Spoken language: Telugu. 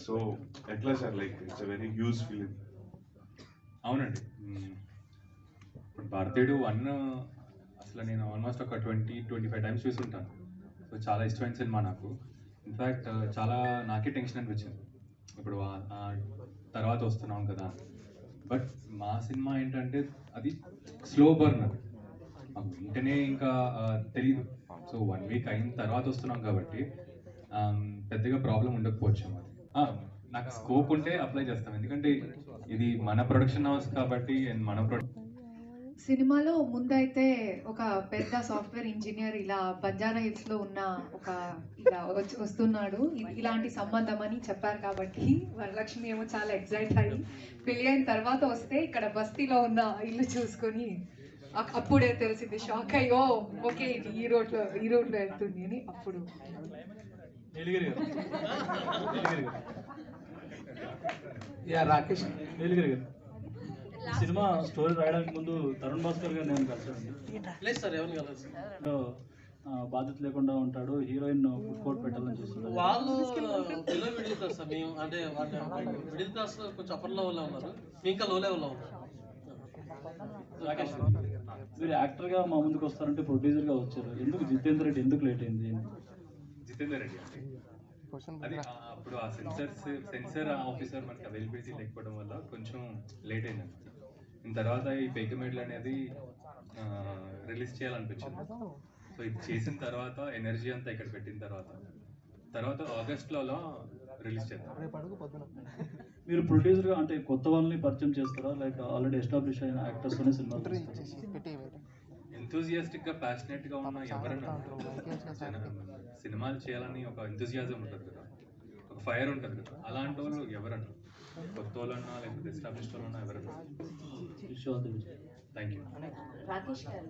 సో ఎట్లా sir, like it's very huge film? అవునండి. ఇప్పుడు భారతీయుడు 1 అసలు నేను ఆల్మోస్ట్ ఒక 25 టైమ్స్ చూసుంటాను. సో చాలా ఇష్టమైన సినిమా నాకు. ఇన్ఫ్యాక్ట్ చాలా నాకే టెన్షన్ అనిపించింది. ఇప్పుడు తర్వాత వస్తున్నాం కదా. బట్ మా సినిమా ఏంటంటే అది స్లో బర్నర్. మాకు వెంటనే ఇంకా తెలీదు. సో 1 వీక్ అయిన తర్వాత వస్తున్నాం కాబట్టి పెద్దగా ప్రాబ్లం ఉండకపోవచ్చు అది. నాకు స్కోప్ ఉంటే అప్లై చేస్తాం. ఎందుకంటే ఇది మన ప్రొడక్షన్ హౌస్ కాబట్టి సినిమాలో ముందైతే ఒక పెద్ద సాఫ్ట్వేర్ ఇంజనీర్ ఇలా బంజారా హిల్స్ లో ఉన్న ఒక ఇలా వస్తున్నాడు, ఇలాంటి సంబంధం అని చెప్పారు కాబట్టి వరలక్ష్మి ఏమో చాలా ఎక్సైట్ అయ్యి పెళ్లి అయిన తర్వాత వస్తే ఇక్కడ బస్తీలో ఉన్న ఇల్లు చూసుకొని అప్పుడే తెలిసింది, షాక్ అయ్యో ఓకే ఇది ఈ రోడ్లో వెళ్తుంది అని. అప్పుడు రాకేష్ నీలగిరి గారు సినిమా స్టోరీ రాయడానికి ముందు తరుణ్ భాస్కర్ గారు నేను కలిసాను. లేదు సార్, ఎవరు కలదు. బాధ్యత లేకుండా ఉంటాడు, హీరోయిన్ ఫుడ్ కోర్ట్ పెట్టాలని చూస్తున్నారు. వాళ్ళు బిలో మిడిల్ క్లాస్ సార్. మేము అంటే వాళ్ళు మిడిల్ క్లాస్ కొంచెం అప్పర్ లెవెల్లో ఉన్నారు, ఇంకా లో లెవెల్లో ఉన్నారు. రాకేష్ మీరు యాక్టర్గా మా ముందుకు వస్తారంటే ప్రొడ్యూసర్గా వచ్చారు, ఎందుకు జితేందర్ రెడ్డి ఎందుకు లేట్ అయింది? జితేందర్ రెడ్డి అంటే అది అప్పుడు ఆ సెన్సర్ ఆఫీసర్ మనకి అవైలబిలిటీ లేకపోవడం వల్ల కొంచెం లేట్ అయింది అనమాట. దీని తర్వాత ఈ పేకమేడ్లు అనేది రిలీజ్ చేయాలనిపించింది. సో ఇది చేసిన తర్వాత ఎనర్జీ అంతా ఇక్కడ పెట్టిన తర్వాత ఆగస్ట్లో రిలీజ్ చేద్దాం. మీరు ప్రొడ్యూసర్గా అంటే కొత్త వాళ్ళని పరిచయం చేస్తారా, లైక్ ఆల్రెడీ ఎస్టాబ్లిష్ అయిన యాక్టర్స్తోనే సినిమా? ఎంతూజియాస్టిక్గా ప్యాషనెట్గా ఉన్న ఎవరైనా సినిమాలు చేయాలని ఒక ఎంతూజియాజం ఉంటుంది కదా, ఒక ఫైర్ ఉంటుంది కదా, అలాంటి వాళ్ళు ఎవరన్నా కొత్త వాళ్ళన్నా లేకపోతే ఎస్టాబ్లిష్డ్ వాళ్ళన్నా ఎవరన్నా. Thank you. రాకేష్ గారు